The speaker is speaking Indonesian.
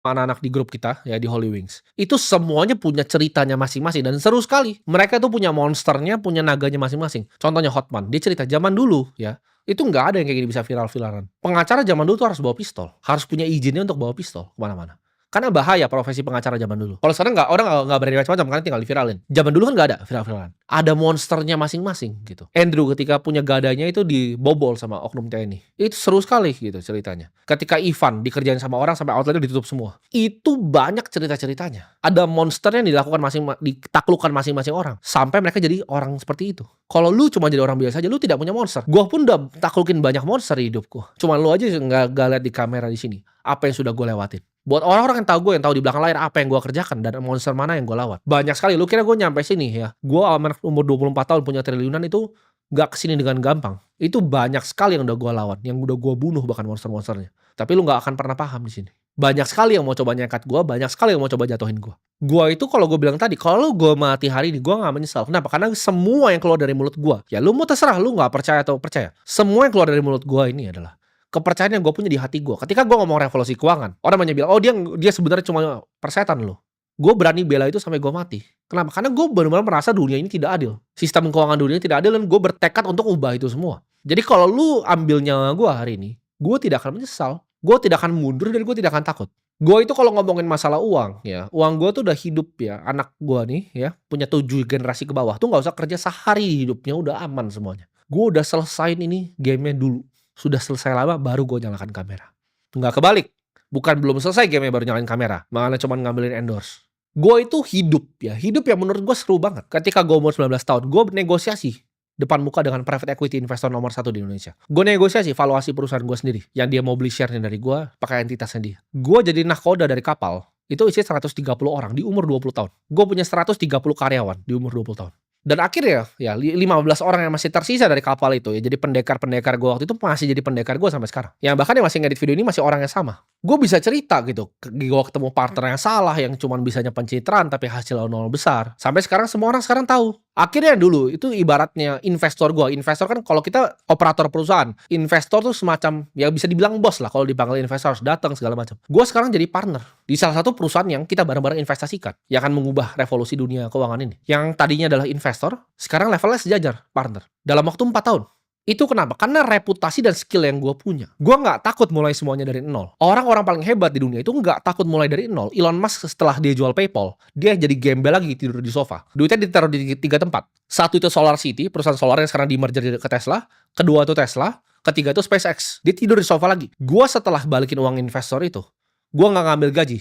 anak-anak di grup kita ya di Holy Wings, itu semuanya punya ceritanya masing-masing dan seru sekali. Mereka tuh punya monsternya, punya naganya masing-masing. Contohnya Hotman, dia cerita zaman dulu ya, itu nggak ada yang kayak gini bisa viral-viralan. Pengacara zaman dulu tuh harus bawa pistol, harus punya izinnya untuk bawa pistol kemana-mana. Karena bahaya profesi pengacara zaman dulu. Kalau sekarang nggak, orang nggak berani macam-macam karena tinggal diviralin. Zaman dulu kan nggak ada viral-viralan. Ada monsternya masing-masing gitu. Andrew ketika punya gadanya itu dibobol sama oknum TNI. Itu seru sekali gitu ceritanya. Ketika Ivan dikerjain sama orang sampai outletnya ditutup semua. Itu banyak cerita-ceritanya. Ada monster yang dilakukan ditaklukkan masing-masing orang. Sampai mereka jadi orang seperti itu. Kalau lu cuma jadi orang biasa aja, lu tidak punya monster. Gua pun udah taklukin banyak monster di hidupku. Cuma lu aja nggak lihat di kamera di sini. Apa yang sudah gue lewatin. Buat orang-orang yang tahu di belakang layar apa yang gue kerjakan dan monster mana yang gue lawan. Banyak sekali. Lu kira gue nyampe sini ya? Gue umur 24 tahun punya triliunan itu gak kesini dengan gampang. Itu banyak sekali yang udah gue lawan, yang udah gue bunuh bahkan monster-monsternya. Tapi lu gak akan pernah paham di sini. Banyak sekali yang mau coba nyekat gue, banyak sekali yang mau coba jatuhin gue. Gue itu kalau gue bilang tadi, kalau gue mati hari ini gue gak menyesal. Kenapa? Karena semua yang keluar dari mulut gue, ya lu mau terserah, lu gak percaya atau percaya. Semua yang keluar dari mulut gue ini adalah kepercayaan yang gue punya di hati gue. Ketika gue ngomong revolusi keuangan, orang banyak bilang, oh dia sebenarnya cuma persetan loh. Gue berani bela itu sampai gue mati. Kenapa? Karena gue benar-benar merasa dunia ini tidak adil. Sistem keuangan dunia ini tidak adil dan gue bertekad untuk ubah itu semua. Jadi kalau lu ambil nyawa gue hari ini, gue tidak akan menyesal. Gue tidak akan mundur dan gue tidak akan takut. Gue itu kalau ngomongin masalah uang, ya, uang gue tuh udah hidup ya, anak gue nih ya, punya 7 generasi ke bawah tuh nggak usah kerja sehari hidupnya udah aman semuanya. Gue udah selesain ini gamenya dulu. Sudah selesai lama baru gue nyalakan kamera. Nggak kebalik. Bukan belum selesai gamenya baru nyalain kamera. Malah cuma ngambilin endorse. Gue itu hidup ya. Hidup yang menurut gue seru banget. Ketika gue umur 19 tahun, gue negosiasi depan muka dengan private equity investor nomor 1 di Indonesia. Gue negosiasi valuasi perusahaan gue sendiri. Yang dia mau beli share-nya dari gue, pakai entitasnya dia. Gue jadi nahkoda dari kapal. Itu isi 130 orang di umur 20 tahun. Gue punya 130 karyawan di umur 20 tahun. Dan akhirnya ya 15 orang yang masih tersisa dari kapal itu ya jadi pendekar-pendekar gue waktu itu masih jadi pendekar gue sampai sekarang. Yang bahkan yang masih ngedit video ini masih orang yang sama. Gue bisa cerita gitu. Gue ketemu partner yang salah yang cuma bisanya pencitraan tapi hasilnya nol besar. Sampai sekarang semua orang sekarang tahu. Akhirnya dulu itu ibaratnya investor gue. Investor kan kalau kita operator perusahaan, investor tuh semacam ya bisa dibilang bos lah kalau dipanggil investor harus datang segala macam. Gue sekarang jadi partner di salah satu perusahaan yang kita bareng-bareng investasikan yang akan mengubah revolusi dunia keuangan ini. Yang tadinya adalah investor, sekarang levelnya sejajar partner. Dalam waktu 4 tahun. Itu kenapa? Karena reputasi dan skill yang gue punya. Gue nggak takut mulai semuanya dari nol. Orang-orang paling hebat di dunia itu nggak takut mulai dari nol. Elon Musk setelah dia jual PayPal, dia jadi gembel lagi tidur di sofa. Duitnya ditaruh di 3 tempat. Satu itu Solar City, perusahaan solar yang sekarang di merger ke Tesla. Kedua itu Tesla. Ketiga itu SpaceX. Dia tidur di sofa lagi. Gue setelah balikin uang investor itu, gue nggak ngambil gaji.